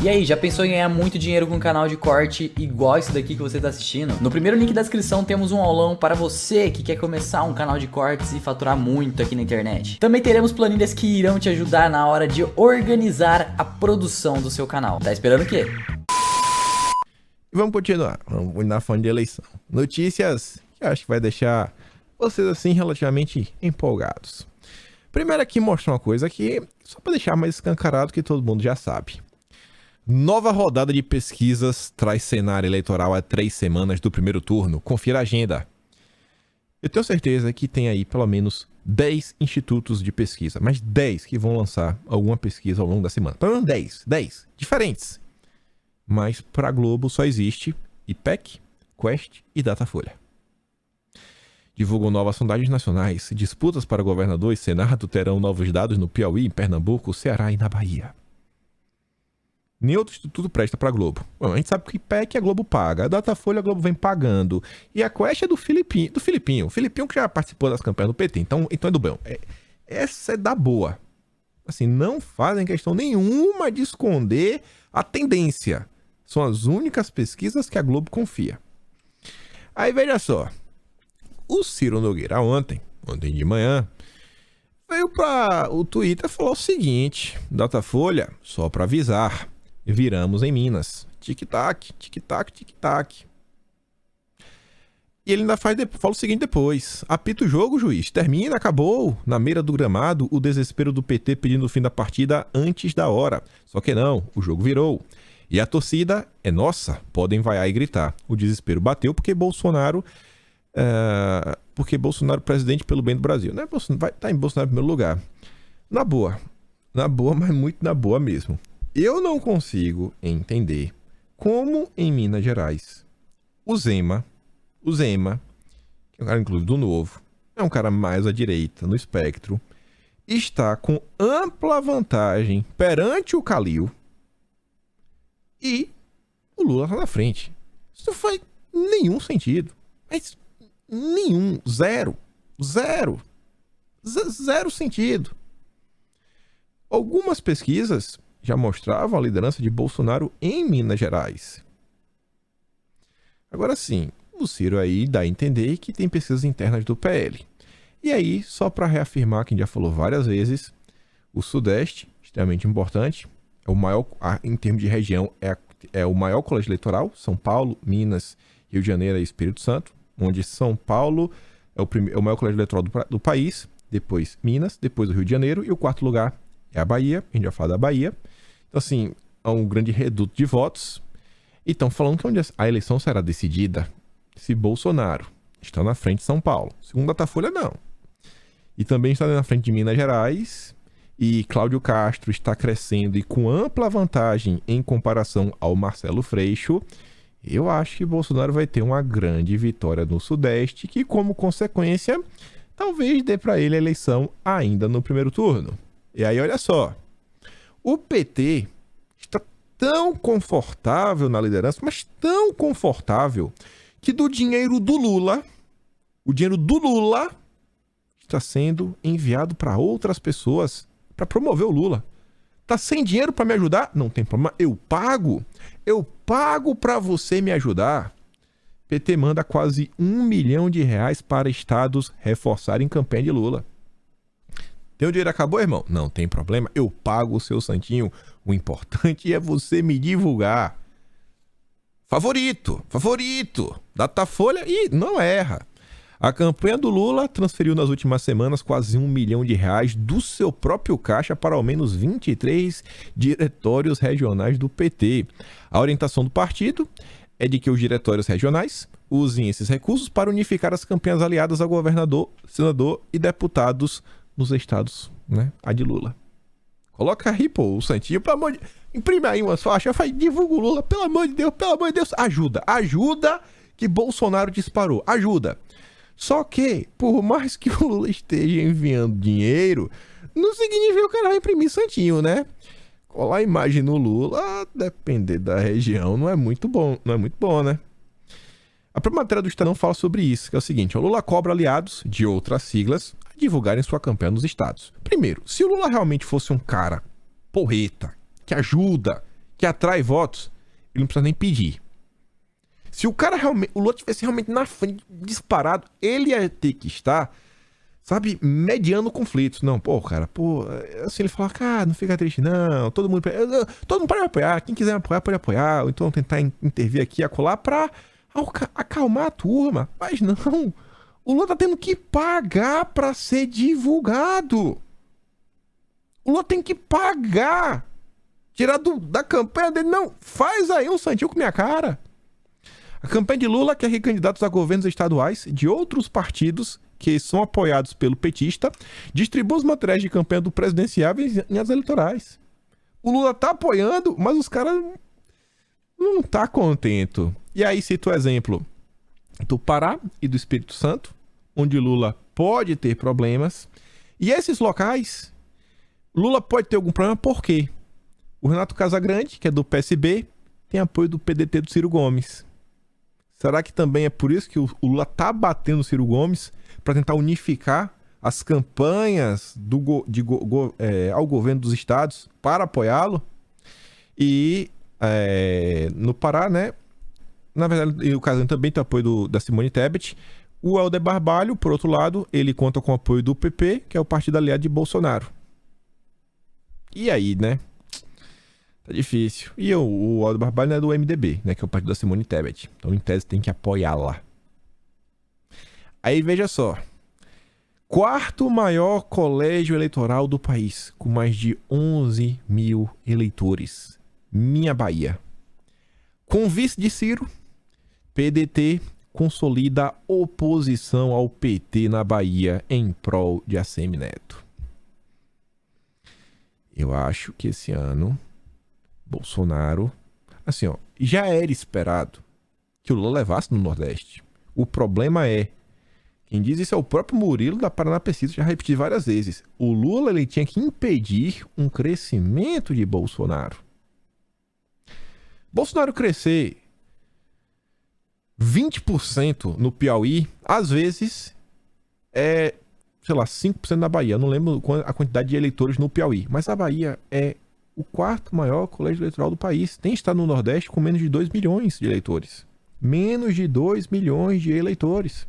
E aí, já pensou em ganhar muito dinheiro com um canal de corte igual esse daqui que você está assistindo? No primeiro link da descrição temos um aulão para você que quer começar um canal de cortes e faturar muito aqui na internet. Também teremos planilhas que irão te ajudar na hora de organizar a produção do seu canal. Tá esperando o quê? Vamos continuar, vamos continuar falando de eleição. Notícias que eu acho que vai deixar vocês assim relativamente empolgados. Primeiro aqui mostra uma coisa aqui, só para deixar mais escancarado que todo mundo já sabe. Nova rodada de pesquisas traz cenário eleitoral a 3 semanas do primeiro turno. Confira a agenda. Eu tenho certeza que tem aí pelo menos 10 institutos de pesquisa, mas 10 que vão lançar alguma pesquisa ao longo da semana. Pelo menos 10 diferentes. Mas para a Globo só existe IPEC, Quest e Datafolha. Divulgam novas sondagens nacionais. Disputas para governador e Senado terão novos dados no Piauí, em Pernambuco, Ceará e na Bahia. Nem outro instituto presta para a Globo. Bom, a gente sabe que o IPEC a Globo paga, a Datafolha a Globo vem pagando. E a Quest é do Filipinho. O Filipinho que já participou das campanhas do PT, então é do bom. Essa é da boa. Assim, não fazem questão nenhuma de esconder a tendência. São as únicas pesquisas que a Globo confia. Aí veja só. O Ciro Nogueira ontem de manhã, veio para o Twitter e falou o seguinte: Datafolha, só para avisar, viramos em Minas. Tic-tac, tic-tac, tic-tac. E ele ainda fala o seguinte depois: apita o jogo, juiz. Termina, acabou. Na beira do gramado, o desespero do PT pedindo o fim da partida antes da hora. Só que não, o jogo virou. E a torcida é nossa, podem vaiar e gritar. O desespero bateu porque Bolsonaro presidente pelo bem do Brasil. Né? Bolsonaro vai estar em Bolsonaro em primeiro lugar. Na boa, mas muito na boa mesmo. Eu não consigo entender como em Minas Gerais o Zema, que é um cara inclusive do Novo, é um cara mais à direita no espectro, está com ampla vantagem perante o Calil e o Lula está na frente. Isso não faz nenhum sentido. Mas nenhum, zero sentido. Algumas pesquisas já mostravam a liderança de Bolsonaro em Minas Gerais. Agora sim, o Ciro aí dá a entender que tem pesquisas internas do PL. E aí, só para reafirmar que a gente já falou várias vezes, o Sudeste, extremamente importante, é o maior, em termos de região, é o maior colégio eleitoral, São Paulo, Minas, Rio de Janeiro e Espírito Santo, onde São Paulo é o maior colégio eleitoral do país, depois Minas, depois o Rio de Janeiro, e o quarto lugar é a Bahia, a gente vai falar da Bahia. Então, assim, é um grande reduto de votos. E estão falando que onde a eleição será decidida se Bolsonaro está na frente de São Paulo. Segundo Datafolha, não. E também está na frente de Minas Gerais, e Cláudio Castro está crescendo e com ampla vantagem em comparação ao Marcelo Freixo. Eu acho que Bolsonaro vai ter uma grande vitória no Sudeste, que como consequência, talvez dê para ele a eleição ainda no primeiro turno. E aí, olha só, o PT está tão confortável na liderança, mas tão confortável, que do dinheiro do Lula, o dinheiro do Lula está sendo enviado para outras pessoas para promover o Lula. Tá sem dinheiro para me ajudar? Não tem problema, eu pago para você me ajudar. PT manda quase R$1 milhão para estados reforçarem campanha de Lula. Teu dinheiro acabou, irmão? Não tem problema, eu pago o seu santinho. O importante é você me divulgar. Favorito, Datafolha, e não erra. A campanha do Lula transferiu nas últimas semanas quase R$1 milhão do seu próprio caixa para ao menos 23 diretórios regionais do PT. A orientação do partido é de que os diretórios regionais usem esses recursos para unificar as campanhas aliadas a governador, senador e deputados nos estados, né? A de Lula. Coloca aí, pô, o santinho, pelo amor de... Imprime aí umas faixas, divulga o Lula, pelo amor de Deus, ajuda que Bolsonaro disparou, ajuda. Só que, por mais que o Lula esteja enviando dinheiro, não significa que o cara vai imprimir santinho, né? Colar a imagem no Lula, depender da região, não é muito bom, né? A própria matéria do Estadão fala sobre isso, que é o seguinte: o Lula cobra aliados de outras siglas a divulgarem sua campanha nos estados. Primeiro, se o Lula realmente fosse um cara porreta, que ajuda, que atrai votos, ele não precisa nem pedir. Se o cara realmente, o Lula tivesse realmente na frente, disparado, ele ia ter que estar, sabe, mediando conflitos. Não, pô, cara, pô, assim ele fala, cara, não fica triste não, todo mundo pode apoiar, quem quiser apoiar, pode apoiar, ou então tentar intervir aqui, acolá, pra acalmar a turma. Mas não, o Lula tá tendo que pagar pra ser divulgado. O Lula tem que pagar. Tirar da campanha dele, não, faz aí um santinho com minha cara. A campanha de Lula quer que candidatos a governos estaduais de outros partidos que são apoiados pelo petista distribuam os materiais de campanha do presidenciável em as eleitorais. O Lula tá apoiando, mas os caras não tá contento. E aí cito o exemplo do Pará e do Espírito Santo, onde Lula pode ter problemas. E esses locais, Lula pode ter algum problema, por quê? O Renato Casagrande, que é do PSB, tem apoio do PDT do Ciro Gomes. Será que também é por isso que o Lula tá batendo no Ciro Gomes para tentar unificar as campanhas ao governo dos estados para apoiá-lo? E no Pará, né? Na verdade, o Casagrande também tem apoio da Simone Tebet. O Helder Barbalho, por outro lado, ele conta com o apoio do PP, que é o partido aliado de Bolsonaro. E aí, né? Tá difícil. E o Helder Barbalho é do MDB, né? Que é o partido da Simone Tebet. Então, em tese, tem que apoiá-la. Aí, veja só. Quarto maior colégio eleitoral do país, com mais de 11 mil eleitores. Minha Bahia. Com vice de Ciro, PDT consolida oposição ao PT na Bahia em prol de ACM-Neto. Eu acho que esse ano Bolsonaro, assim, ó, já era esperado que o Lula levasse no Nordeste. O problema é, quem diz isso é o próprio Murilo da Paraná Pesquisa, já repeti várias vezes. O Lula, ele tinha que impedir um crescimento de Bolsonaro. Bolsonaro crescer 20% no Piauí, às vezes é, sei lá, 5% na Bahia. Eu não lembro a quantidade de eleitores no Piauí, mas a Bahia é o quarto maior colégio eleitoral do país. Tem estado no Nordeste com menos de 2 milhões de eleitores. Menos de 2 milhões de eleitores.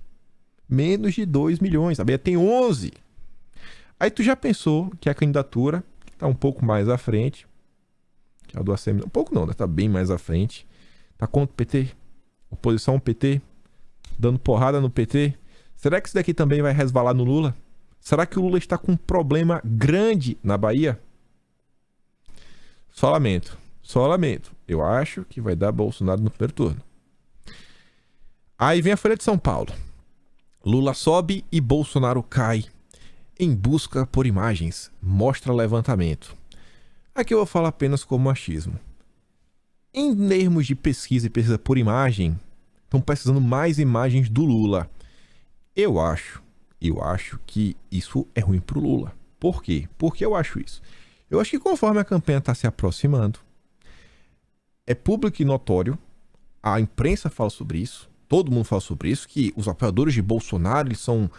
Menos de 2 milhões. A Bahia tem 11. Aí tu já pensou que a candidatura, que tá um pouco mais à frente, que é a do ACM, um pouco não, né? Tá bem mais à frente, tá contra o PT, oposição ao PT, dando porrada no PT. Será que isso daqui também vai resvalar no Lula? Será que o Lula está com um problema grande na Bahia? Só lamento. Eu acho que vai dar Bolsonaro no primeiro turno. Aí vem a Folha de São Paulo. Lula sobe e Bolsonaro cai. Em busca por imagens. Mostra levantamento. Aqui eu vou falar apenas como machismo. Em termos de pesquisa e pesquisa por imagem, estão precisando mais imagens do Lula. Eu acho que isso é ruim pro Lula. Por quê? Por que eu acho isso? Eu acho que conforme a campanha está se aproximando, é público e notório, a imprensa fala sobre isso, todo mundo fala sobre isso, que os apoiadores de Bolsonaro, eles são,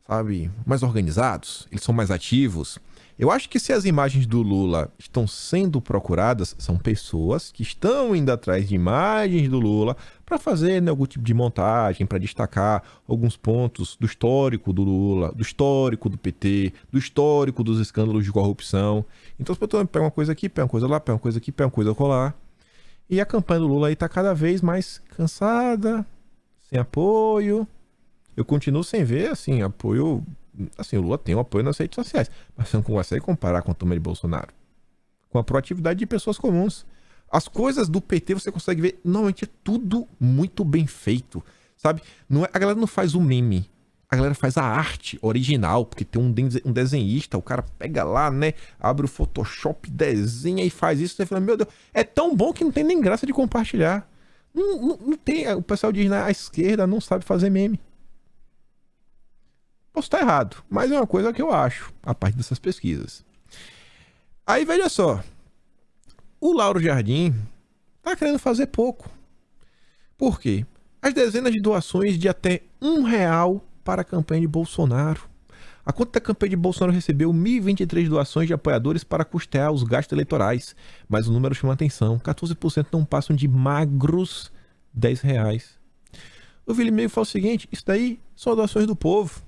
sabe, mais organizados, eles são mais ativos. Eu acho que se as imagens do Lula estão sendo procuradas, são pessoas que estão indo atrás de imagens do Lula para fazer, né, algum tipo de montagem, para destacar alguns pontos do histórico do Lula, do histórico do PT, do histórico dos escândalos de corrupção. Então as pessoas pegam uma coisa aqui, pegam uma coisa lá, pegam uma coisa aqui, pegam uma coisa colar. E a campanha do Lula aí tá cada vez mais cansada, sem apoio. Eu continuo sem ver, assim, apoio. Assim, o Lula tem um apoio nas redes sociais, mas você não consegue comparar com a turma de Bolsonaro. Com a proatividade de pessoas comuns. As coisas do PT você consegue ver, normalmente é tudo muito bem feito, sabe? Não é, a galera não faz o meme, a galera faz a arte original, porque tem um desenhista, o cara pega lá, né, abre o Photoshop, desenha e faz isso, você fala, meu Deus, é tão bom que não tem nem graça de compartilhar. Não tem, o pessoal diz, na esquerda não sabe fazer meme. Posso estar errado, mas é uma coisa que eu acho, a partir dessas pesquisas. Aí, veja só. O Lauro Jardim tá querendo fazer pouco. Por quê? As dezenas de doações de até R$1 para a campanha de Bolsonaro. A conta da campanha de Bolsonaro recebeu 1.023 doações de apoiadores para custear os gastos eleitorais, mas o número chama atenção. 14% não passam de magros R$10. O Vilimeu fala o seguinte: isso daí são doações do povo.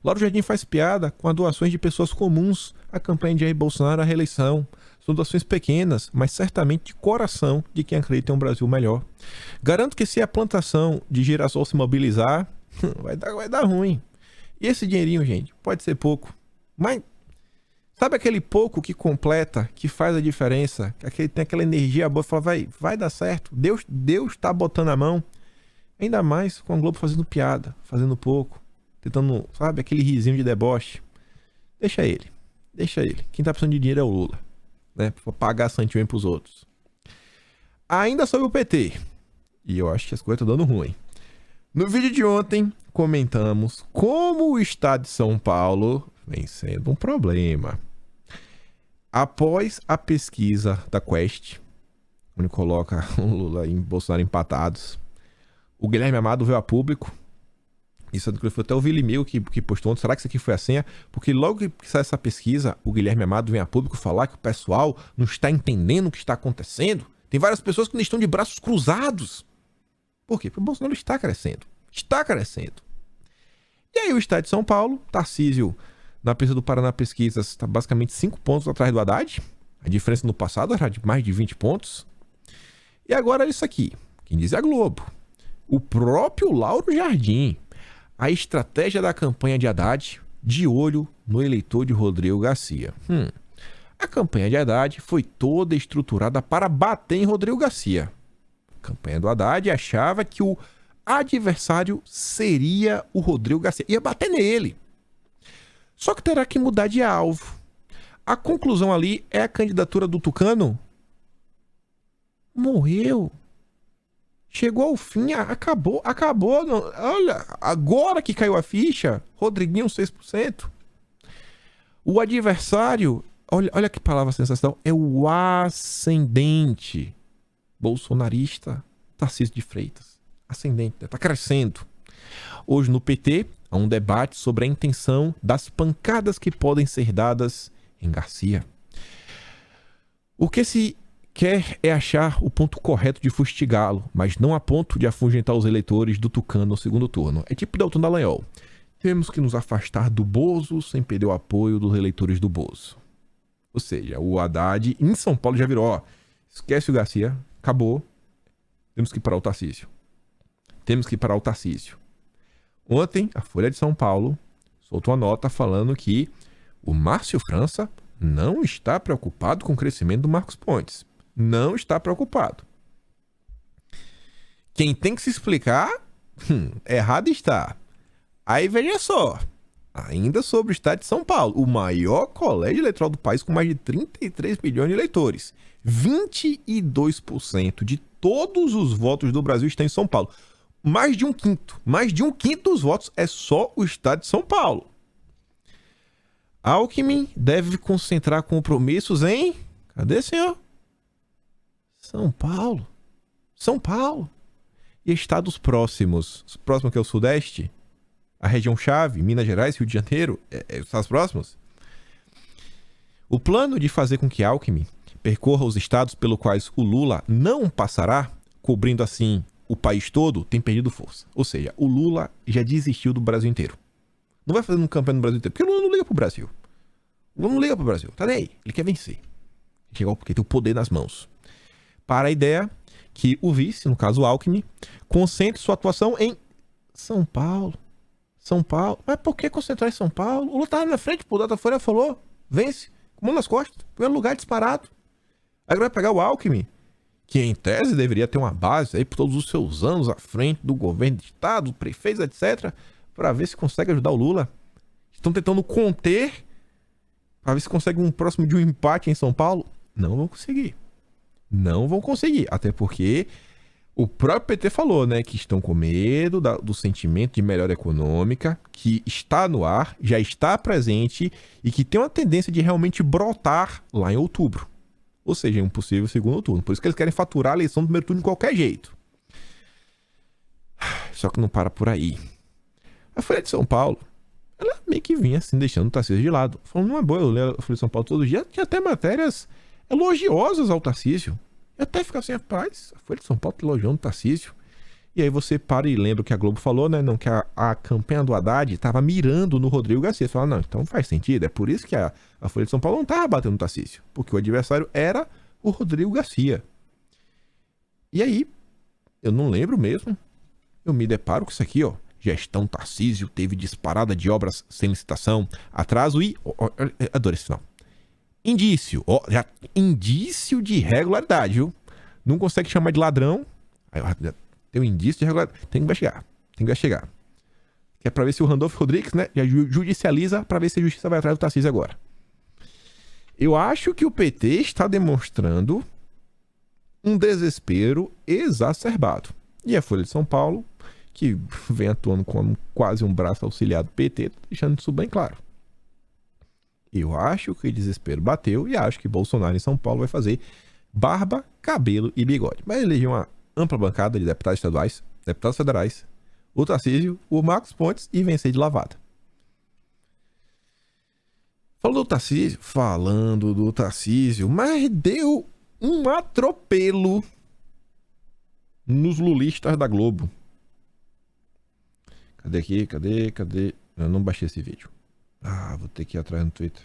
Lauro Jardim faz piada com as doações de pessoas comuns à campanha de Jair Bolsonaro à reeleição. São doações pequenas, mas certamente de coração de quem acredita em um Brasil melhor. Garanto que se a plantação de girassol se mobilizar, vai dar ruim. E esse dinheirinho, gente, pode ser pouco, mas sabe aquele pouco que completa, que faz a diferença, que tem aquela energia boa, fala, vai dar certo, Deus tá botando a mão, ainda mais com a Globo fazendo piada, fazendo pouco, tentando, sabe, aquele risinho de deboche. Deixa ele. Quem tá precisando de dinheiro é o Lula, né, pra pagar santinho pros outros. Ainda sobre o PT, e eu acho que as coisas estão dando ruim. No vídeo de ontem, comentamos como o estado de São Paulo vem sendo um problema. Após a pesquisa da Quest, onde coloca o Lula e Bolsonaro empatados, o Guilherme Amado veio a público. Isso foi até o Vilimeu que postou ontem. Será que isso aqui foi a senha? Porque logo que sai essa pesquisa, o Guilherme Amado vem a público falar que o pessoal não está entendendo o que está acontecendo. Tem várias pessoas que não estão de braços cruzados. Por quê? Porque o Bolsonaro está crescendo. E aí o estado de São Paulo, Tarcísio, na pesquisa do Paraná Pesquisas, está basicamente 5 pontos atrás do Haddad. A diferença no passado era de mais de 20 pontos. E agora isso aqui. Quem diz é a Globo. O próprio Lauro Jardim. A estratégia da campanha de Haddad, de olho no eleitor de Rodrigo Garcia. A campanha de Haddad foi toda estruturada para bater em Rodrigo Garcia. A campanha do Haddad achava que o adversário seria o Rodrigo Garcia. Ia bater nele. Só que terá que mudar de alvo. A conclusão ali é a candidatura do Tucano. Morreu. Chegou ao fim, acabou. Olha, agora que caiu a ficha, Rodriguinho 6%. O adversário, olha que palavra sensacional, é o ascendente bolsonarista Tarcísio de Freitas. Ascendente, está crescendo. Hoje no PT há um debate sobre a intenção das pancadas que podem ser dadas em Garcia. O que se quer é achar o ponto correto de fustigá-lo, mas não a ponto de afugentar os eleitores do Tucano no segundo turno. É tipo Deltan Dallagnol. Temos que nos afastar do Bozo sem perder o apoio dos eleitores do Bozo. Ou seja, o Haddad em São Paulo já virou, esquece o Garcia, acabou, temos que parar o Tarcísio. Ontem, a Folha de São Paulo soltou uma nota falando que o Márcio França não está preocupado com o crescimento do Marcos Pontes. Não está preocupado. Quem tem que se explicar, errado está. Aí veja só, ainda sobre o estado de São Paulo, o maior colégio eleitoral do país com mais de 33 milhões de eleitores. 22% de todos os votos do Brasil estão em São Paulo. Mais de um quinto dos votos é só o estado de São Paulo. Alckmin deve concentrar compromissos em... Cadê, senhor? São Paulo. E estados próximos. O próximo que é o Sudeste? A região-chave, Minas Gerais, Rio de Janeiro, estados próximos? O plano de fazer com que Alckmin percorra os estados pelos quais o Lula não passará, cobrindo assim o país todo, tem perdido força. Ou seja, o Lula já desistiu do Brasil inteiro. Não vai fazer um campanha no Brasil inteiro, porque o Lula não liga pro Brasil. O Lula não liga pro Brasil, tá nem aí. Ele quer vencer. Porque tem o poder nas mãos. Para a ideia que o vice, no caso o Alckmin, concentre sua atuação em São Paulo. Mas por que concentrar em São Paulo? O Lula tava na frente, o Datafolha falou, vence, com mão nas costas, primeiro lugar disparado. Aí vai pegar o Alckmin, que em tese deveria ter uma base aí por todos os seus anos à frente do governo de estado, prefeitos, etc., para ver se consegue ajudar o Lula. Estão tentando conter, para ver se consegue um próximo de um empate em São Paulo. Não vão conseguir, até porque o próprio PT falou, né, que estão com medo do sentimento de melhora econômica, que está no ar, já está presente e que tem uma tendência de realmente brotar lá em outubro. Ou seja, em um possível segundo turno. Por isso que eles querem faturar a eleição do primeiro turno de qualquer jeito. Só que não para por aí. A Folha de São Paulo, ela meio que vinha assim, deixando o Tarcísio de lado. Falando uma boa, eu leio a Folha de São Paulo todo dia, tinha até matérias elogiosas ao Tarcísio. E até ficava assim, rapaz, a Folha de São Paulo tá elogiando o Tarcísio. E aí você para e lembra o que a Globo falou, né? Não, que a campanha do Haddad estava mirando no Rodrigo Garcia. Você fala, não, então faz sentido. É por isso que a Folha de São Paulo não estava batendo no Tarcísio. Porque o adversário era o Rodrigo Garcia. E aí, eu não lembro mesmo. Eu me deparo com isso aqui, ó. Gestão Tarcísio teve disparada de obras sem licitação, atraso e... adoro esse final. Indício. Ó, já, indício de irregularidade, viu? Não consegue chamar de ladrão. Aí, tem um indício de irregularidade. Tem que investigar. Que é pra ver se o Randolfo Rodrigues, né, já judicializa pra ver se a justiça vai atrás do Tarcísio agora. Eu acho que o PT está demonstrando um desespero exacerbado. E a Folha de São Paulo, que vem atuando como quase um braço auxiliar do PT, tá deixando isso bem claro. Eu acho que o desespero bateu e acho que Bolsonaro em São Paulo vai fazer barba, cabelo e bigode. Vai eleger uma ampla bancada de deputados estaduais, deputados federais, o Tarcísio, o Marcos Pontes e vencer de lavada. Falando do Tarcísio, mas deu um atropelo nos lulistas da Globo. Cadê? Eu não baixei esse vídeo. Vou ter que ir atrás no Twitter.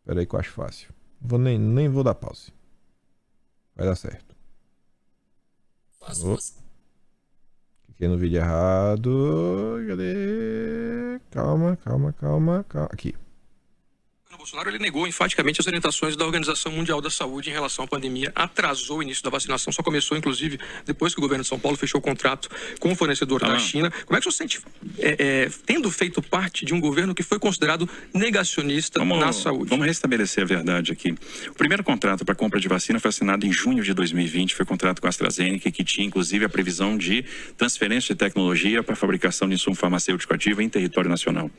Pera aí que eu acho fácil. Nem vou dar pause. Vai dar certo. Cliquei no vídeo errado. Cadê? Calma. Aqui. O Bolsonaro ele negou enfaticamente as orientações da Organização Mundial da Saúde em relação à pandemia, atrasou o início da vacinação, só começou, inclusive, depois que o governo de São Paulo fechou o contrato com o fornecedor da China. Como é que você sente, tendo feito parte de um governo que foi considerado negacionista na saúde? Vamos restabelecer a verdade aqui. O primeiro contrato para compra de vacina foi assinado em junho de 2020, foi contrato com a AstraZeneca, que tinha, inclusive, a previsão de transferência de tecnologia para a fabricação de insumo farmacêutico ativo em território nacional.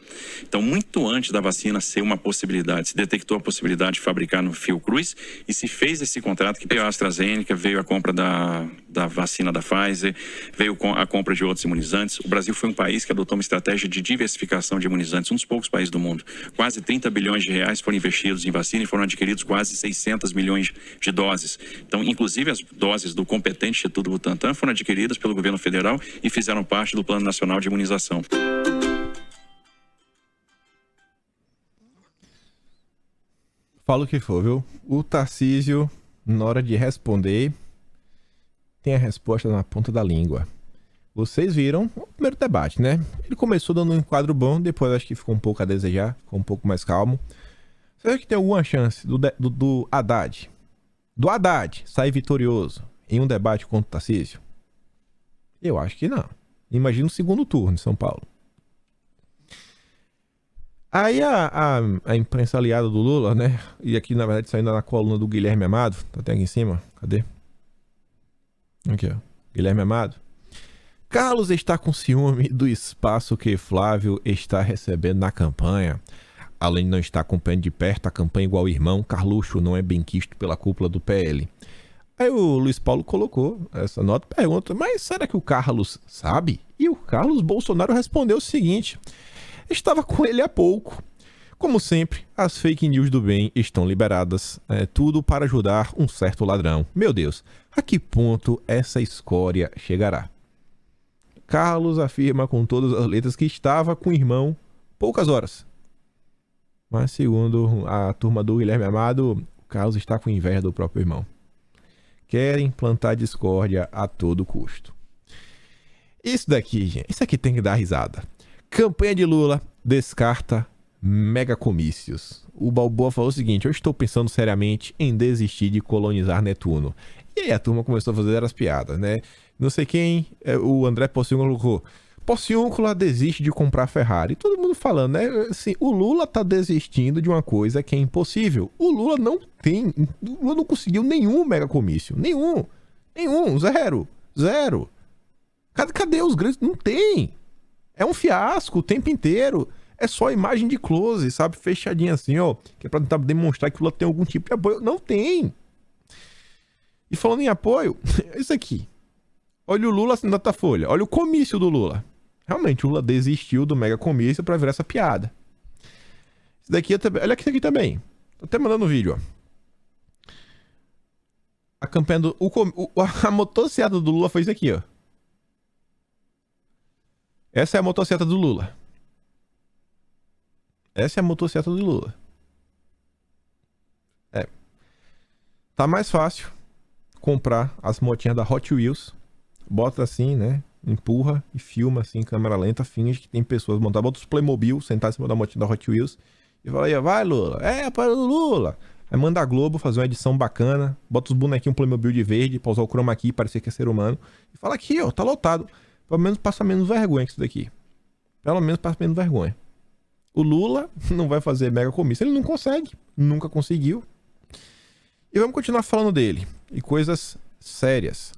Então, muito antes da vacina ser uma possibilidade, se detectou a possibilidade de fabricar no Fiocruz e se fez esse contrato que veio a AstraZeneca, veio a compra da vacina da Pfizer, veio a compra de outros imunizantes. O Brasil foi um país que adotou uma estratégia de diversificação de imunizantes, um dos poucos países do mundo. Quase 30 bilhões de reais foram investidos em vacina e foram adquiridos quase 600 milhões de doses. Então, inclusive, as doses do competente Instituto Butantan foram adquiridas pelo governo federal e fizeram parte do Plano Nacional de Imunização. Fala o que for, viu? O Tarcísio, na hora de responder, tem a resposta na ponta da língua. Vocês viram o primeiro debate, né? Ele começou dando um enquadro bom, depois acho que ficou um pouco a desejar, ficou um pouco mais calmo. Você acha que tem alguma chance do Haddad? Do Haddad sair vitorioso em um debate contra o Tarcísio? Eu acho que não. Imagina o segundo turno em São Paulo. Aí a imprensa aliada do Lula, né? E aqui, na verdade, saindo na coluna do Guilherme Amado. Tá até aqui em cima. Cadê? Aqui, ó. Guilherme Amado. Carlos está com ciúme do espaço que Flávio está recebendo na campanha. Além de não estar acompanhando de perto a campanha igual o irmão, Carluxo não é benquisto pela cúpula do PL. Aí o Luiz Paulo colocou essa nota e pergunta, mas será que o Carlos sabe? E o Carlos Bolsonaro respondeu o seguinte... Estava com ele há pouco. Como sempre, as fake news do bem estão liberadas. Tudo para ajudar um certo ladrão. Meu Deus, a que ponto essa escória chegará? Carlos afirma com todas as letras que estava com o irmão poucas horas. Mas segundo a turma do Guilherme Amado, o Carlos está com inveja do próprio irmão. Querem plantar discórdia a todo custo. Isso daqui, gente, isso aqui tem que dar risada. Campanha de Lula descarta megacomícios. O Balboa falou o seguinte, eu estou pensando seriamente em desistir de colonizar Netuno. E aí a turma começou a fazer as piadas, né? Não sei quem, o André Porciúncula colocou, Porciúncula desiste de comprar Ferrari. Todo mundo falando, né? Assim, o Lula tá desistindo de uma coisa que é impossível. O Lula não conseguiu nenhum megacomício. Nenhum. Zero. Cadê os grandes? Não tem. É um fiasco o tempo inteiro. É só imagem de close, sabe? Fechadinha assim, ó. Que é pra tentar demonstrar que o Lula tem algum tipo de apoio. Não tem. E falando em apoio, isso aqui. Olha o Lula assim na Datafolha. Olha o comício do Lula. Realmente, o Lula desistiu do mega comício pra virar essa piada. Isso daqui, olha aqui também. Tô até mandando um vídeo, ó. A campanha a motocicleta do Lula foi isso aqui, ó. Essa é a motocicleta do Lula. Essa é a motocicleta do Lula. Tá mais fácil comprar as motinhas da Hot Wheels. Bota assim, né? Empurra e filma assim, câmera lenta, finge que tem pessoas montadas. Bota os Playmobil, sentar em cima da motinha da Hot Wheels. E fala aí, vai Lula, para o Lula. Aí manda a Globo fazer uma edição bacana. Bota os bonequinhos Playmobil de verde pra usar o chroma key, parecer que é ser humano. E fala aqui, ó, tá lotado. Pelo menos passa menos vergonha que isso daqui. Pelo menos passa menos vergonha. O Lula não vai fazer mega comício. Ele não consegue. Nunca conseguiu. E vamos continuar falando dele. E coisas sérias.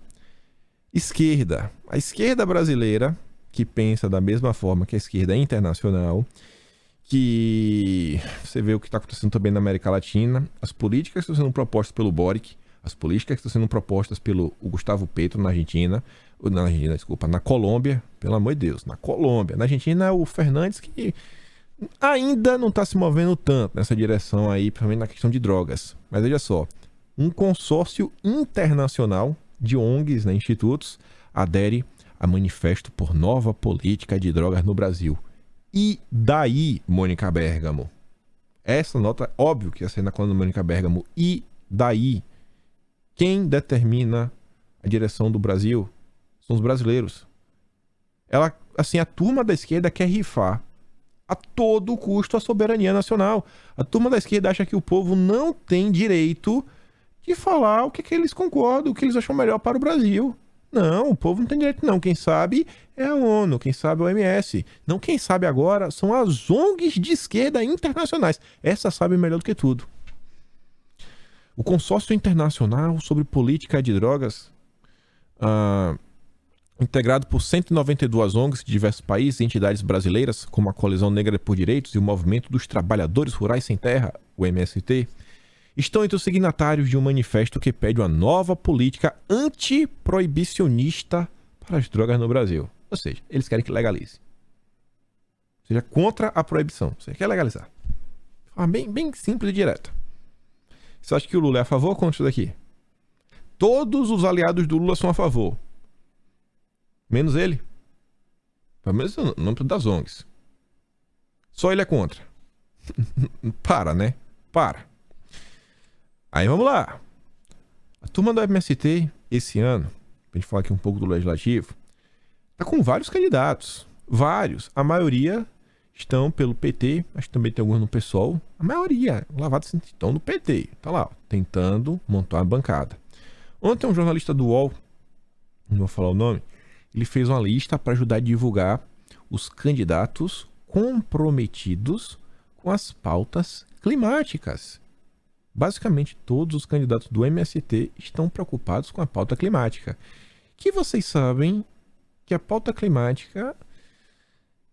Esquerda. A esquerda brasileira, que pensa da mesma forma que a esquerda internacional, que você vê o que está acontecendo também na América Latina, as políticas que estão sendo propostas pelo Boric, as políticas que estão sendo propostas pelo Gustavo Petro na Argentina, na Colômbia, pelo amor de Deus, na Colômbia. Na Argentina é o Fernandes que ainda não está se movendo tanto nessa direção aí, principalmente na questão de drogas. Mas veja só, um consórcio internacional de ONGs, né, institutos, adere a manifesto por nova política de drogas no Brasil. E daí, Mônica Bergamo? Essa nota, óbvio que ia ser na coluna da Mônica Bergamo. E daí? Quem determina a direção do Brasil são os brasileiros. Ela, assim, a turma da esquerda quer rifar a todo custo a soberania nacional. A turma da esquerda acha que o povo não tem direito de falar o que eles concordam, o que eles acham melhor para o Brasil. Não, o povo não tem direito não. Quem sabe é a ONU, quem sabe é o OMS. Não, quem sabe agora são as ONGs de esquerda internacionais. Essas sabem melhor do que tudo. O Consórcio Internacional sobre Política de Drogas, integrado por 192 ONGs de diversos países e entidades brasileiras, como a Coalizão Negra por Direitos e o Movimento dos Trabalhadores Rurais Sem Terra, o MST, estão entre os signatários de um manifesto que pede uma nova política antiproibicionista para as drogas no Brasil. Ou seja, eles querem que legalize. Ou seja, contra a proibição. Você quer legalizar. De forma bem simples e direta. Você acha que o Lula é a favor ou contra isso daqui? Todos os aliados do Lula são a favor. Menos ele. Pelo menos no âmbito das ONGs. Só ele é contra. Para, né? Para. Aí vamos lá. A turma do MST, esse ano, pra gente falar aqui um pouco do Legislativo, tá com vários candidatos. Vários. A maioria estão pelo PT, mas também tem alguns no PSOL. A maioria, lavados estão no PT. Tá lá, ó, tentando montar uma bancada. Ontem um jornalista do UOL, não vou falar o nome, ele fez uma lista para ajudar a divulgar os candidatos comprometidos com as pautas climáticas. Basicamente, todos os candidatos do MST estão preocupados com a pauta climática. Que vocês sabem que a pauta climática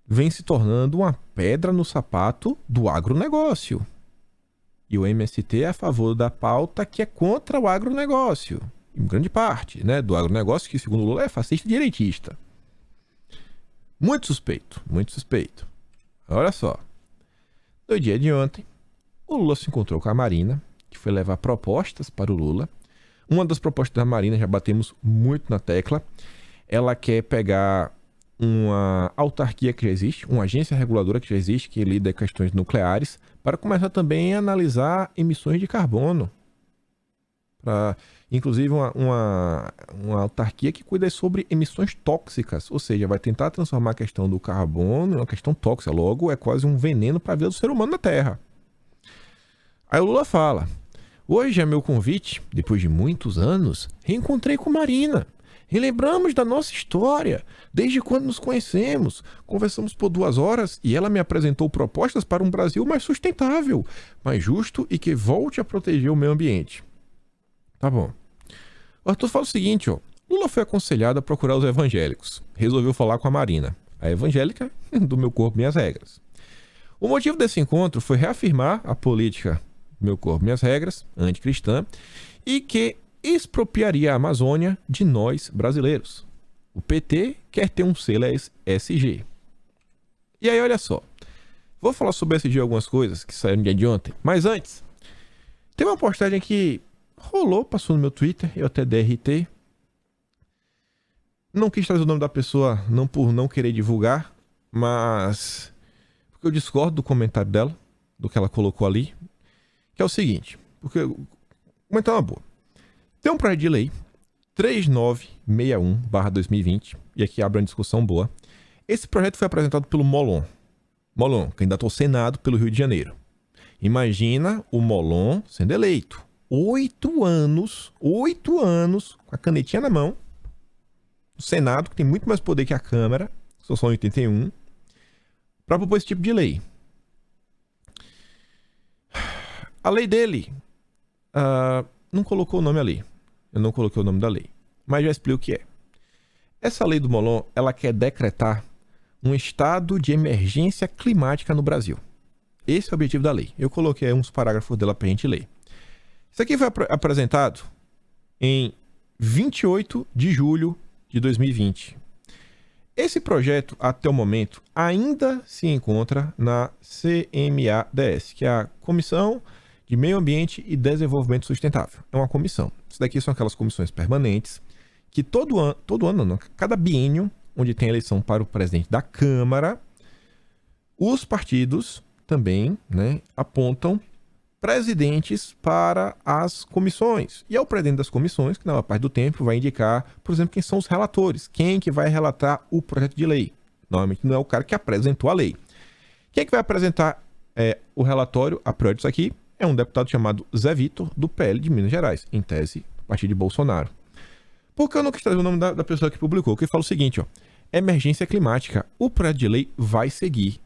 vem se tornando uma pedra no sapato do agronegócio. E o MST é a favor da pauta que é contra o agronegócio. Em grande parte, né, do agronegócio, que segundo Lula é fascista e direitista. Muito suspeito, muito suspeito. Olha só. No dia de ontem, o Lula se encontrou com a Marina, que foi levar propostas para o Lula. Uma das propostas da Marina, já batemos muito na tecla, ela quer pegar uma autarquia que já existe, uma agência reguladora que já existe, que lida com questões nucleares, para começar também a analisar emissões de carbono. Inclusive uma autarquia que cuida sobre emissões tóxicas, ou seja, vai tentar transformar a questão do carbono em uma questão tóxica, logo é quase um veneno para a vida do ser humano na Terra. Aí o Lula fala: hoje é meu convite, depois de muitos anos, reencontrei com Marina. Relembramos da nossa história, desde quando nos conhecemos. Conversamos por 2 horas e ela me apresentou propostas para um Brasil mais sustentável, mais justo e que volte a proteger o meio ambiente. Tá bom. O Arthur fala o seguinte, ó. Lula foi aconselhado a procurar os evangélicos. Resolveu falar com a Marina, a evangélica do Meu Corpo, Minhas Regras. O motivo desse encontro foi reafirmar a política Meu Corpo, Minhas Regras, anticristã, e que expropriaria a Amazônia de nós brasileiros. O PT quer ter um selo SG. E aí, olha só. Vou falar sobre esse dia algumas coisas que saíram no dia de ontem. Mas antes, tem uma postagem que rolou, passou no meu Twitter, eu até DRT. Não quis trazer o nome da pessoa, não por não querer divulgar, mas porque eu discordo do comentário dela, do que ela colocou ali, que é o seguinte, porque comentar uma boa. Tem um projeto de lei 3961/2020, e aqui abre uma discussão boa. Esse projeto foi apresentado pelo Molon. Molon, candidato ao Senado pelo Rio de Janeiro. Imagina o Molon sendo eleito. 8 anos, com a canetinha na mão, o Senado, que tem muito mais poder que a Câmara, só são 81, para propor esse tipo de lei. A lei dele não colocou o nome ali. Eu não coloquei o nome da lei. Mas já explico o que é. Essa lei do Molon, ela quer decretar um estado de emergência climática no Brasil. Esse é o objetivo da lei. Eu coloquei uns parágrafos dela pra gente ler. Isso aqui foi apresentado em 28 de julho de 2020. Esse projeto, até o momento, ainda se encontra na CMADS, que é a Comissão de Meio Ambiente e Desenvolvimento Sustentável. É uma comissão. Isso daqui são aquelas comissões permanentes que cada biênio, onde tem eleição para o presidente da Câmara, os partidos também, né, apontam presidentes para as comissões. E é o presidente das comissões que, na maior parte do tempo, vai indicar, por exemplo, quem são os relatores, quem que vai relatar o projeto de lei. Normalmente não é o cara que apresentou a lei. Quem é que vai apresentar o relatório, a priori disso aqui, é um deputado chamado Zé Vitor, do PL de Minas Gerais, em tese, a partir de Bolsonaro. Por que eu não quis trazer o nome da pessoa que publicou? Que fala o seguinte, ó, emergência climática, o projeto de lei vai seguir.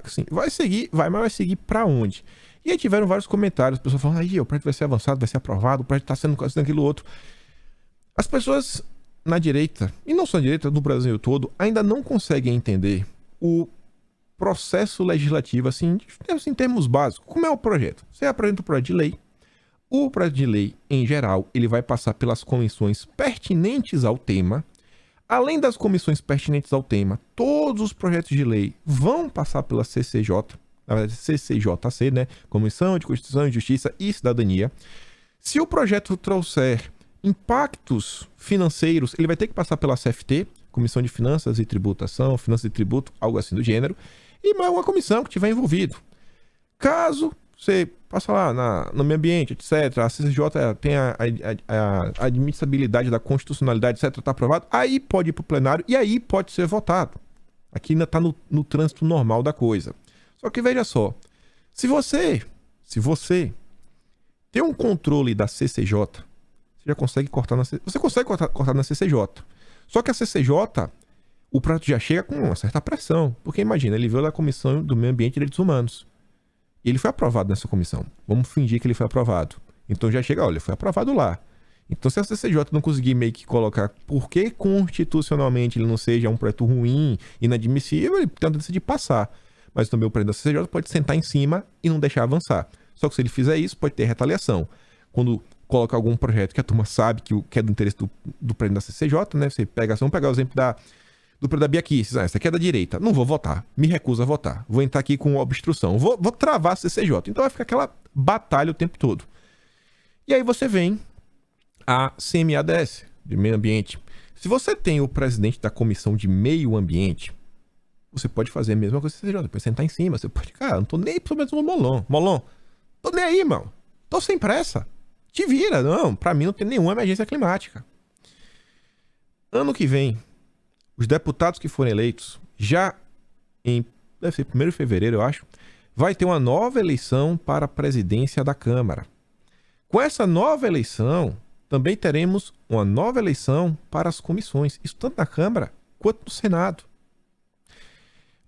Sim, vai seguir, mas vai seguir para onde? E aí tiveram vários comentários, pessoas falando, aí o projeto vai ser avançado, vai ser aprovado, o projeto está sendo aquilo outro. As pessoas na direita, e não só na direita, no Brasil todo, ainda não conseguem entender o processo legislativo, assim, em termos básicos. Como é o projeto? Você apresenta o projeto de lei. O projeto de lei, em geral, ele vai passar pelas comissões pertinentes ao tema. Além das comissões pertinentes ao tema, todos os projetos de lei vão passar pela CCJ, na verdade CCJC, né? Comissão de Constituição, Justiça e Cidadania. Se o projeto trouxer impactos financeiros, ele vai ter que passar pela CFT, Comissão de Finanças e Tributação, Finanças e Tributo, algo assim do gênero, e mais uma comissão que tiver envolvido. Caso você passa lá no meio ambiente, etc., a CCJ tem a admissibilidade da constitucionalidade, etc., está aprovado, aí pode ir para o plenário e aí pode ser votado. Aqui ainda está no trânsito normal da coisa. Só que veja só, se você tem um controle da CCJ, você já consegue cortar na CCJ. Você consegue cortar na CCJ. Só que a CCJ, o projeto já chega com uma certa pressão. Porque imagina, ele veio da Comissão do Meio Ambiente e Direitos Humanos. E ele foi aprovado nessa comissão. Vamos fingir que ele foi aprovado. Então já chega, olha, ele foi aprovado lá. Então se a CCJ não conseguir meio que colocar por que constitucionalmente ele não seja um projeto ruim, inadmissível, ele tenta decidir passar. Mas também o presidente da CCJ pode sentar em cima e não deixar avançar. Só que se ele fizer isso, pode ter retaliação. Quando coloca algum projeto que a turma sabe que é do interesse do presidente da CCJ, né? Vamos pegar o exemplo do presidente da Bia Kicis. Essa aqui é da direita. Não vou votar. Me recuso a votar. Vou entrar aqui com obstrução. Vou travar a CCJ. Então vai ficar aquela batalha o tempo todo. E aí você vem a CMADS, de Meio Ambiente. Se você tem o presidente da Comissão de Meio Ambiente, você pode fazer a mesma coisa que a CCJ. Depois sentar em cima. Você pode, cara, não tô nem aí pro mesmo Molon. Tô nem aí, irmão. Tô sem pressa. Te vira. Não, pra mim não tem nenhuma emergência climática. Ano que vem, os deputados que forem eleitos, deve ser 1º de fevereiro, eu acho, vai ter uma nova eleição para a presidência da Câmara. Com essa nova eleição, também teremos uma nova eleição para as comissões, isso tanto na Câmara quanto no Senado.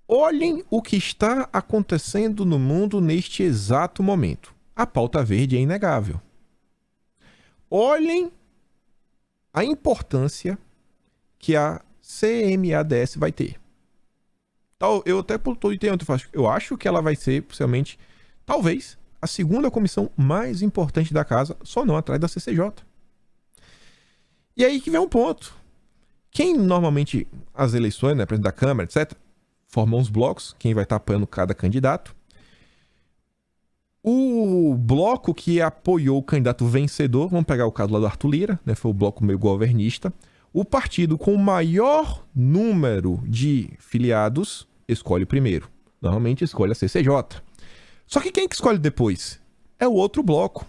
Olhem o que está acontecendo no mundo neste exato momento. A pauta verde é inegável. Olhem a importância que a CMADS vai ter. Eu até eu acho que ela vai ser, possivelmente, talvez, a segunda comissão mais importante da casa, só não atrás da CCJ. E aí que vem um ponto. Quem normalmente, as eleições, né, presidente da Câmara, etc., formar uns blocos, quem vai estar apoiando cada candidato. O bloco que apoiou o candidato vencedor, vamos pegar o caso lá do Arthur Lira, né, foi o bloco meio governista. O partido com o maior número de filiados escolhe primeiro. Normalmente escolhe a CCJ. Só que quem que escolhe depois? É o outro bloco.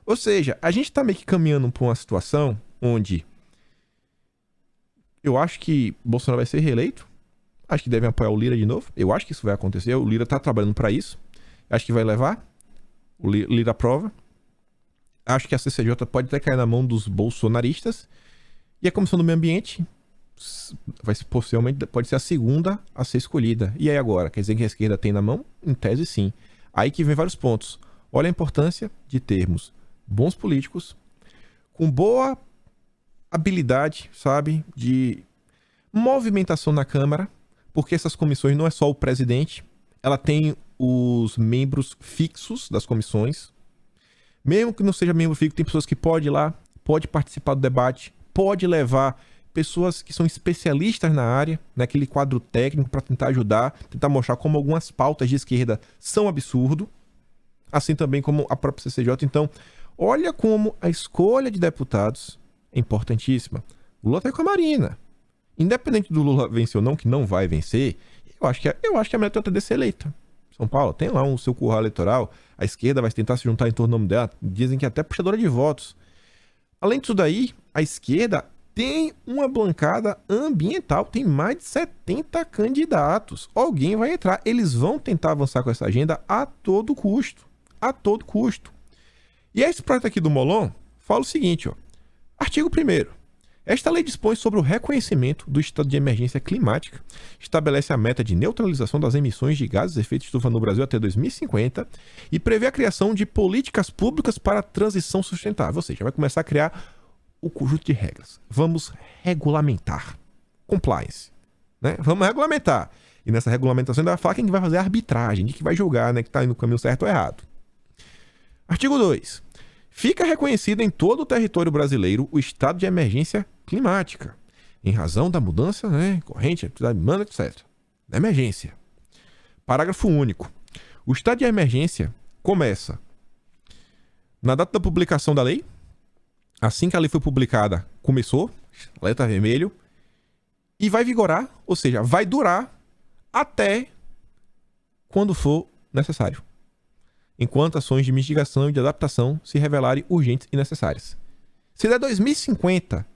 Ou seja, a gente está meio que caminhando para uma situação onde eu acho que Bolsonaro vai ser reeleito. Acho que devem apoiar o Lira de novo. Eu acho que isso vai acontecer. O Lira está trabalhando para isso. Acho que vai levar. O Lira aprova. Acho que a CCJ pode até cair na mão dos bolsonaristas. E a Comissão do Meio Ambiente possivelmente pode ser a segunda a ser escolhida. E aí agora? Quer dizer que a esquerda tem na mão? Em tese, sim. Aí que vem vários pontos. Olha a importância de termos bons políticos com boa habilidade, sabe, de movimentação na Câmara, porque essas comissões não é só o presidente, ela tem os membros fixos das comissões. Mesmo que não seja membro fixo, tem pessoas que podem ir lá, pode participar do debate, pode levar pessoas que são especialistas na área, naquele quadro técnico, para tentar ajudar, tentar mostrar como algumas pautas de esquerda são absurdo, assim também como a própria CCJ. Então, olha como a escolha de deputados é importantíssima. Lula está com a Marina. Independente do Lula vencer ou não, que não vai vencer, eu acho que a melhor tenta de ser eleita. São Paulo tem lá o seu curral eleitoral, a esquerda vai tentar se juntar em torno do nome dela, dizem que é até puxadora de votos. Além disso daí, a esquerda tem uma bancada ambiental, tem mais de 70 candidatos. Alguém vai entrar, eles vão tentar avançar com essa agenda a todo custo. A todo custo. E esse projeto aqui do Molon fala o seguinte, ó. Artigo 1º. Esta lei dispõe sobre o reconhecimento do estado de emergência climática, estabelece a meta de neutralização das emissões de gases de efeito de estufa no Brasil até 2050 e prevê a criação de políticas públicas para a transição sustentável. Ou seja, vai começar a criar o conjunto de regras. Vamos regulamentar. Compliance. Né? Vamos regulamentar. E nessa regulamentação ainda vai falar quem vai fazer a arbitragem, de que vai julgar, né, que está indo no caminho certo ou errado. Artigo 2. Fica reconhecido em todo o território brasileiro o estado de emergência climática, em razão da mudança, né, corrente, demanda, etc. Da emergência. Parágrafo único. O estado de emergência começa na data da publicação da lei. Assim que a lei foi publicada, começou, letra vermelho, e vai vigorar, ou seja, vai durar até quando for necessário, enquanto ações de mitigação e de adaptação se revelarem urgentes e necessárias. Se der 2050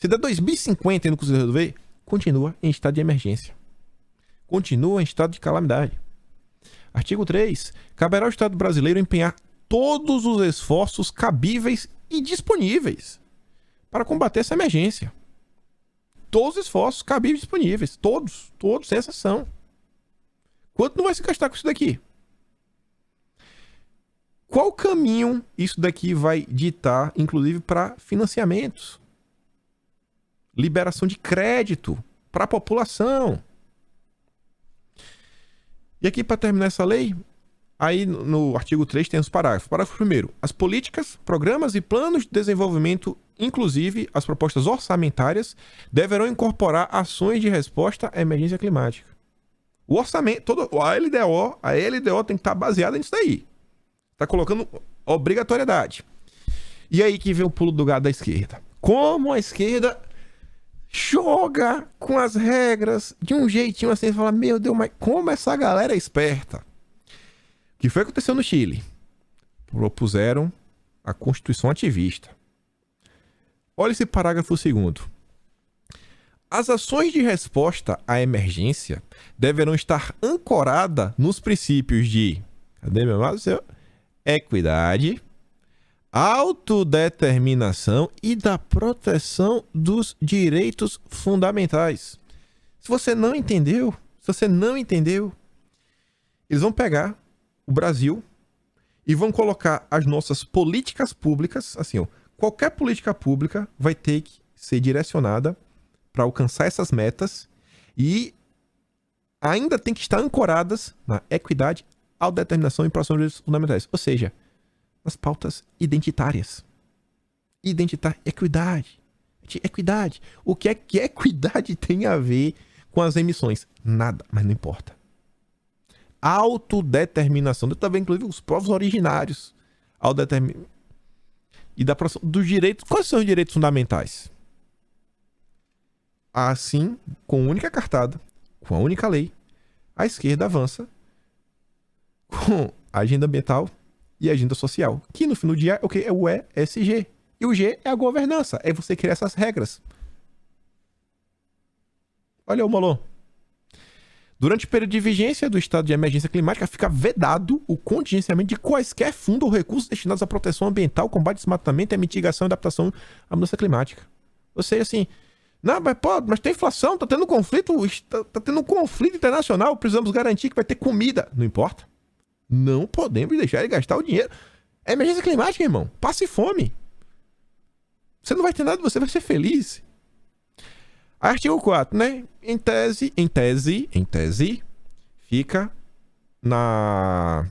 e não conseguir resolver, continua em estado de emergência. Continua em estado de calamidade. Artigo 3. Caberá ao Estado brasileiro empenhar todos os esforços cabíveis e disponíveis para combater essa emergência. Todos os esforços cabíveis e disponíveis. Todos, sem exceção. Quanto não vai se gastar com isso daqui? Qual caminho isso daqui vai ditar, inclusive, para financiamentos? Liberação de crédito para a população. E aqui, para terminar essa lei, aí no artigo 3 tem os parágrafos. Parágrafo 1º. As políticas, programas e planos de desenvolvimento, inclusive as propostas orçamentárias, deverão incorporar ações de resposta à emergência climática. O orçamento, a LDO tem que estar baseada nisso daí. Tá colocando obrigatoriedade. E aí que vem o pulo do gato da esquerda. Como a esquerda joga com as regras de um jeitinho assim, fala, meu Deus, mas como essa galera é esperta. O que foi que aconteceu no Chile? Propuseram a Constituição ativista. Olha esse parágrafo 2º. As ações de resposta à emergência deverão estar ancoradas nos princípios de... Cadê meu lado? Equidade, autodeterminação e da proteção dos direitos fundamentais. Se você não entendeu, eles vão pegar o Brasil e vão colocar as nossas políticas públicas, assim, ó, qualquer política pública vai ter que ser direcionada para alcançar essas metas e ainda tem que estar ancoradas na equidade, autodeterminação e proteção dos direitos fundamentais. Ou seja, nas pautas identitárias. Equidade. O que é que equidade tem a ver com com as emissões? Nada, mas não importa. Autodeterminação. Eu também, inclusive, os povos originários. E da produção dos direitos. Quais são os direitos fundamentais? Assim, com única cartada, com a única lei, a esquerda avança com a agenda ambiental e a agenda social. Que no fim do dia é o que? É o ESG. E o G é a governança. É você criar essas regras. Olha o Molon. Durante o período de vigência do estado de emergência climática, fica vedado o contingenciamento de quaisquer fundos ou recursos destinados à proteção ambiental, combate ao desmatamento e à mitigação e adaptação à mudança climática. Ou seja, assim, não, mas tem inflação, tá tendo conflito, tá tendo um conflito internacional, precisamos garantir que vai ter comida. Não importa. Não podemos deixar de gastar o dinheiro. É emergência climática, irmão. Passe fome. Você não vai ter nada, você vai ser feliz. Artigo 4, né? Em tese, fica na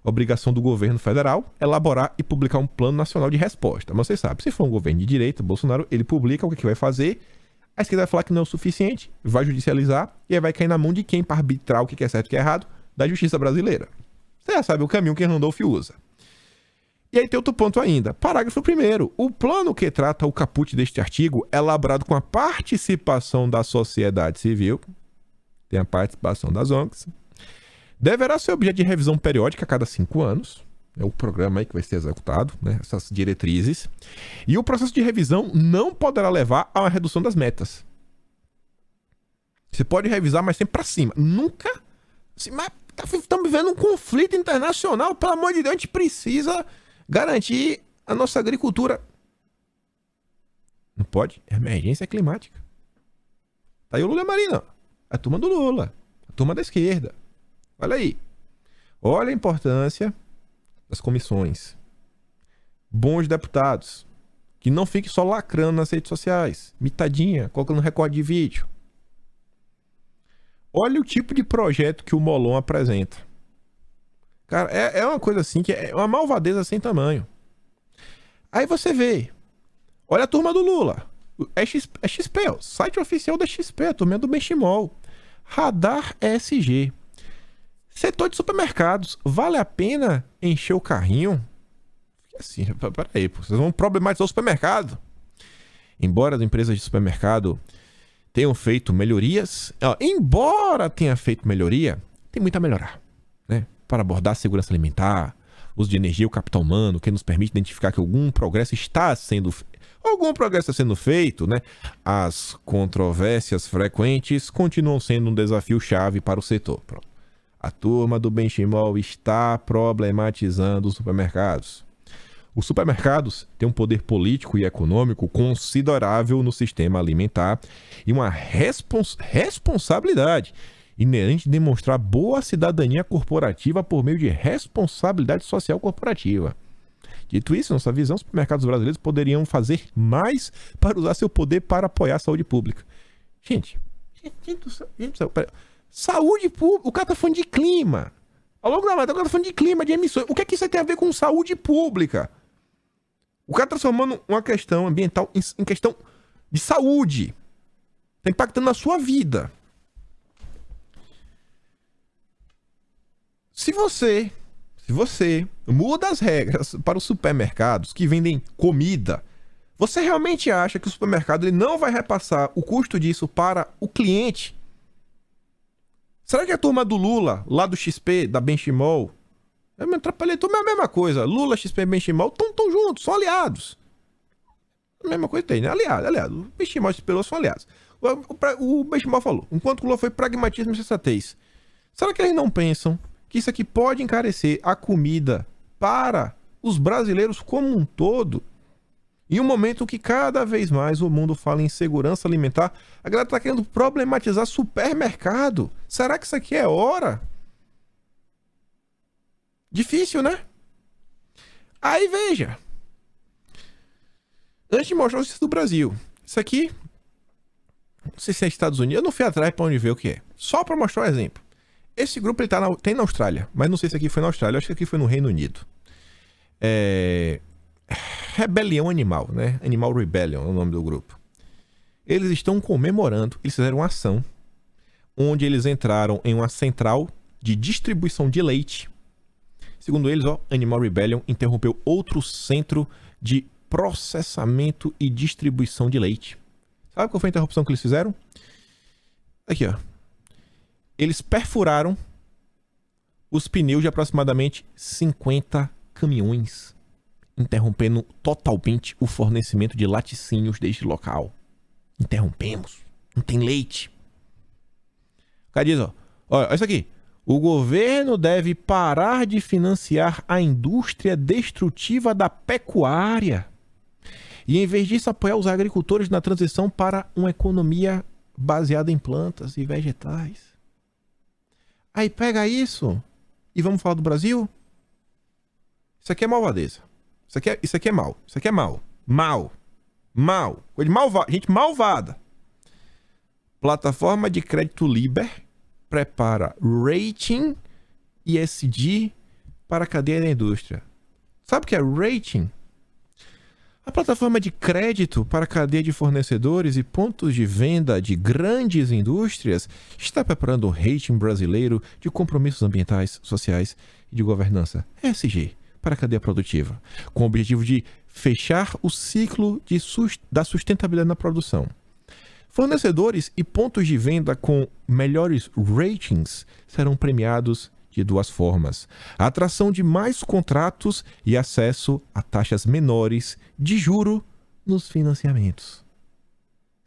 obrigação do governo federal elaborar e publicar um plano nacional de resposta. Mas vocês sabem, se for um governo de direita, Bolsonaro, ele publica o que vai fazer, a esquerda vai falar que não é o suficiente, vai judicializar e aí vai cair na mão de quem para arbitrar o que é certo e o que é errado, da justiça brasileira. Você já sabe o caminho que Randolph usa. E aí tem outro ponto ainda. Parágrafo 1º. O plano que trata o caput deste artigo é elaborado com a participação da sociedade civil, tem a participação das ONGs, deverá ser objeto de revisão periódica a cada 5 anos, é o programa aí que vai ser executado, né, essas diretrizes, e o processo de revisão não poderá levar a uma redução das metas. Você pode revisar, mas sempre para cima. Nunca... Mas estamos vivendo um conflito internacional, pelo amor de Deus, a gente precisa... garantir a nossa agricultura. Não pode? É emergência climática. Tá aí o Lula e a Marina. A turma do Lula. A turma da esquerda. Olha aí. Olha a importância das comissões. Bons deputados. Que não fiquem só lacrando nas redes sociais. Mitadinha, colocando recorde de vídeo. Olha o tipo de projeto que o Molon apresenta. Cara, é uma coisa assim, que é uma malvadeza sem tamanho. Aí você vê. Olha a turma do Lula. É XP, ó, site oficial da XP, a turma do Benchimol. Radar ESG. Setor de supermercados. Vale a pena encher o carrinho? Assim, peraí, vocês vão problematizar o supermercado. Embora as empresas de supermercado tenham feito melhorias, embora tenha feito melhoria, tem muito a melhorar, né? Para abordar a segurança alimentar, uso de energia e o capital humano, que nos permite identificar que algum progresso está sendo feito, né? As controvérsias frequentes continuam sendo um desafio chave para o setor. Pronto. A turma do Benchimol está problematizando os supermercados. Os supermercados têm um poder político e econômico considerável no sistema alimentar e uma responsabilidade inerente de demonstrar boa cidadania corporativa por meio de responsabilidade social corporativa. Dito isso, nossa visão, os supermercados brasileiros poderiam fazer mais para usar seu poder para apoiar a saúde pública. Gente, saúde pública, o cara tá falando de clima. Ao longo da matéria, o cara tá falando de clima, de emissões. O que é que isso tem a ver com saúde pública? O cara tá transformando uma questão ambiental em questão de saúde. Tá impactando na sua vida. Se você muda as regras para os supermercados que vendem comida, você realmente acha que o supermercado ele não vai repassar o custo disso para o cliente? Será que a turma do Lula, lá do XP, da Benchimol, eu me atrapalhei, tudo é a mesma coisa. Lula, XP e Benchimol estão juntos, são aliados. A mesma coisa tem, né? Aliado. O Benchimol e o XP são aliados. O Benchimol falou, enquanto o Lula foi pragmatismo e sensatez. Será que eles não pensam que isso aqui pode encarecer a comida para os brasileiros como um todo? Em um momento que cada vez mais o mundo fala em segurança alimentar, a galera tá querendo problematizar supermercado. Será que isso aqui é hora? Difícil, né? Aí veja. Antes de mostrar o sistema do Brasil, isso aqui, não sei se é Estados Unidos, eu não fui atrás para onde ver o que é. Só para mostrar um exemplo. Esse grupo ele tem na Austrália, mas não sei se aqui foi na Austrália, acho que aqui foi no Reino Unido. Rebelião Animal, né? Animal Rebellion é o nome do grupo. Eles estão comemorando, eles fizeram uma ação onde eles entraram em uma central de distribuição de leite. Segundo eles, Animal Rebellion interrompeu outro centro de processamento e distribuição de leite. Sabe qual foi a interrupção que eles fizeram? Aqui, eles perfuraram os pneus de aproximadamente 50 caminhões, interrompendo totalmente o fornecimento de laticínios deste local. Interrompemos. Não tem leite. O cara diz, olha isso aqui. O governo deve parar de financiar a indústria destrutiva da pecuária e, em vez disso, apoiar os agricultores na transição para uma economia baseada em plantas e vegetais. Aí pega isso e vamos falar do Brasil? Isso aqui é malvadeza. Isso aqui é mal. Isso aqui é mal. Mal. Coisa de malvada. Gente malvada. Plataforma de crédito Liber prepara rating ESG para a cadeia da indústria. Sabe o que é rating? A plataforma de crédito para a cadeia de fornecedores e pontos de venda de grandes indústrias está preparando o rating brasileiro de compromissos ambientais, sociais e de governança, ESG, para a cadeia produtiva, com o objetivo de fechar o ciclo da sustentabilidade na produção. Fornecedores e pontos de venda com melhores ratings serão premiados de duas formas: a atração de mais contratos e acesso a taxas menores de juro nos financiamentos.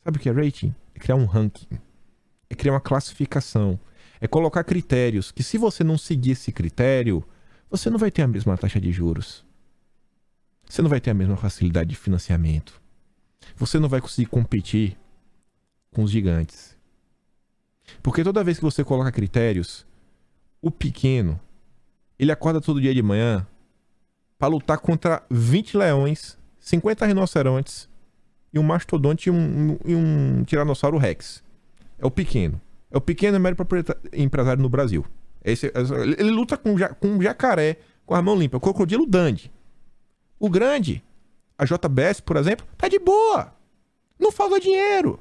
Sabe o que é rating? É criar um ranking, é criar uma classificação, é colocar critérios que, se você não seguir esse critério, você não vai ter a mesma taxa de juros, você não vai ter a mesma facilidade de financiamento, você não vai conseguir competir com os gigantes. Porque toda vez que você coloca critérios, o pequeno, ele acorda todo dia de manhã para lutar contra 20 leões, 50 rinocerontes e um mastodonte e um tiranossauro rex. É o pequeno. É o pequeno e médio empresário no Brasil. Ele luta com um jacaré com a mão limpa, o crocodilo Dundee. O grande, a JBS, por exemplo, tá de boa. Não falta dinheiro.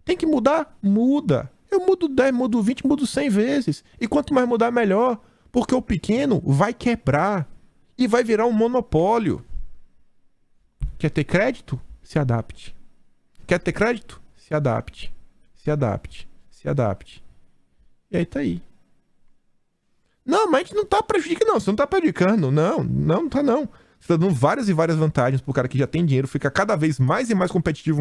Tem que mudar? Muda. Eu mudo 10, mudo 20, mudo 100 vezes. E quanto mais mudar, melhor. Porque o pequeno vai quebrar. E vai virar um monopólio. Quer ter crédito? Se adapte. Quer ter crédito? Se adapte. Se adapte. Se adapte. E aí tá aí. Não, mas a gente não tá prejudicando, não. Você não tá prejudicando. Não tá não. Você tá dando várias e várias vantagens pro cara que já tem dinheiro, fica cada vez mais e mais competitivo,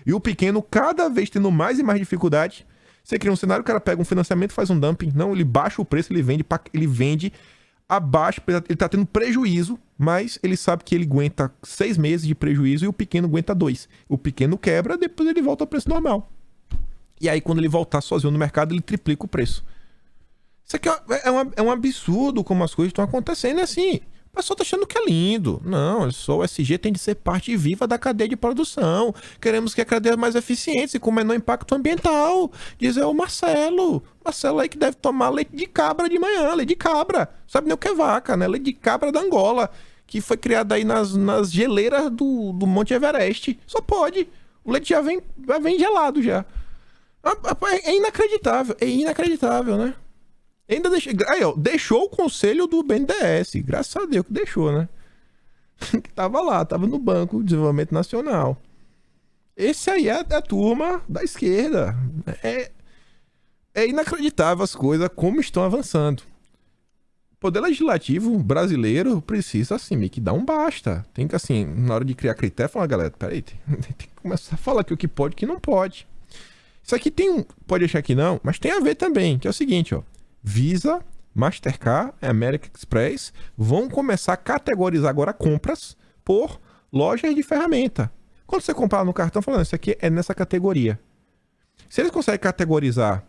e o pequeno cada vez tendo mais e mais dificuldade. Você cria um cenário, o cara pega um financiamento, faz um dumping, não, ele baixa o preço, ele vende abaixo, ele tá tendo prejuízo, mas ele sabe que ele aguenta 6 meses de prejuízo e o pequeno aguenta 2. O pequeno quebra, depois ele volta ao preço normal. E aí, quando ele voltar sozinho no mercado, ele triplica o preço. Isso aqui é um absurdo como as coisas estão acontecendo assim. O pessoal tá achando que é lindo. Não, só o ESG tem de ser parte viva da cadeia de produção. Queremos que a cadeia mais eficiente e com menor impacto ambiental. Diz o Marcelo. Marcelo aí que deve tomar leite de cabra de manhã. Leite de cabra. Sabe nem o que é vaca, né? Leite de cabra da Angola. Que foi criado aí nas geleiras do Monte Everest. Só pode. O leite já vem gelado já. É inacreditável, né? Ainda deixou o conselho do BNDES. Graças a Deus que deixou, né? Que tava lá, tava no Banco de Desenvolvimento Nacional. Esse aí é a turma da esquerda. É inacreditável as coisas, como estão avançando. O Poder Legislativo brasileiro precisa, assim, meio que dar um basta. Tem que, assim, na hora de criar critério, falar, galera, peraí, tem que começar a falar aqui o que pode e o que não pode. Isso aqui pode achar que não, mas tem a ver também, que é o seguinte, Visa, Mastercard, American Express vão começar a categorizar agora compras por lojas de ferramenta. Quando você comprar no cartão, falando, isso aqui é nessa categoria. Se eles conseguem categorizar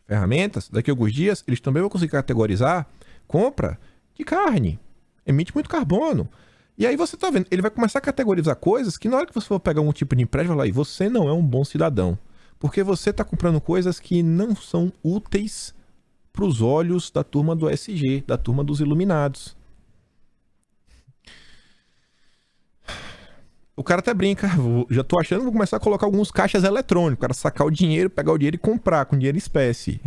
ferramentas, daqui a alguns dias, eles também vão conseguir categorizar compra de carne. Emite muito carbono. E aí você tá vendo, ele vai começar a categorizar coisas que na hora que você for pegar um tipo de empréstimo, vai lá, e você não é um bom cidadão. Porque você tá comprando coisas que não são úteis para os olhos da turma do ESG, da turma dos iluminados. O cara até brinca, já tô achando que vou começar a colocar alguns caixas eletrônicos, o cara sacar o dinheiro, pegar o dinheiro e comprar com dinheiro em espécie.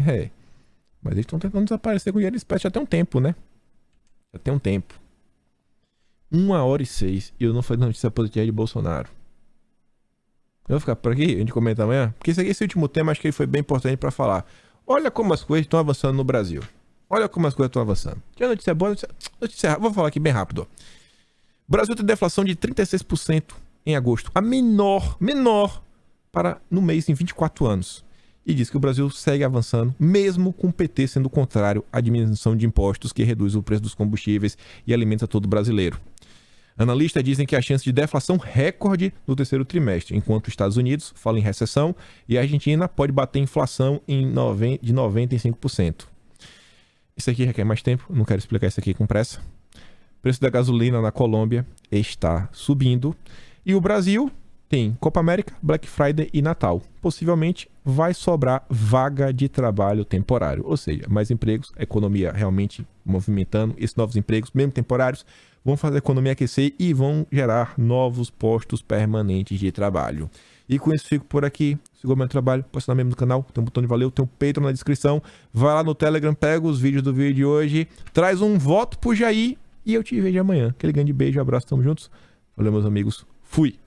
Mas eles estão tentando desaparecer com dinheiro em espécie já tem um tempo, né? Já tem um tempo. 1h06 e eu não falei notícia positiva de Bolsonaro. Eu vou ficar por aqui, a gente comenta amanhã, porque esse último tema acho que foi bem importante pra falar. Olha como as coisas estão avançando no Brasil. Olha como as coisas estão avançando. Tinha notícia boa, notícia... Vou falar aqui bem rápido. O Brasil tem deflação de 36% em agosto. A menor para no mês em 24 anos. E diz que o Brasil segue avançando, mesmo com o PT sendo contrário à diminuição de impostos que reduz o preço dos combustíveis e alimenta todo brasileiro. Analistas dizem que a chance de deflação recorde no terceiro trimestre, enquanto os Estados Unidos falam em recessão e a Argentina pode bater inflação de 95%. Isso aqui requer mais tempo, não quero explicar isso aqui com pressa. O preço da gasolina na Colômbia está subindo e o Brasil tem Copa América, Black Friday e Natal. Possivelmente vai sobrar vaga de trabalho temporário, ou seja, mais empregos, a economia realmente movimentando, esses novos empregos, mesmo temporários, vão fazer a economia aquecer e vão gerar novos postos permanentes de trabalho. E com isso fico por aqui. Se gostou do meu trabalho, pode assinar mesmo no canal. Tem um botão de valeu, tem um Patreon na descrição. Vai lá no Telegram, pega os vídeos do vídeo de hoje, traz um voto pro Jair e eu te vejo amanhã. Aquele grande beijo, abraço, tamo juntos. Valeu, meus amigos. Fui!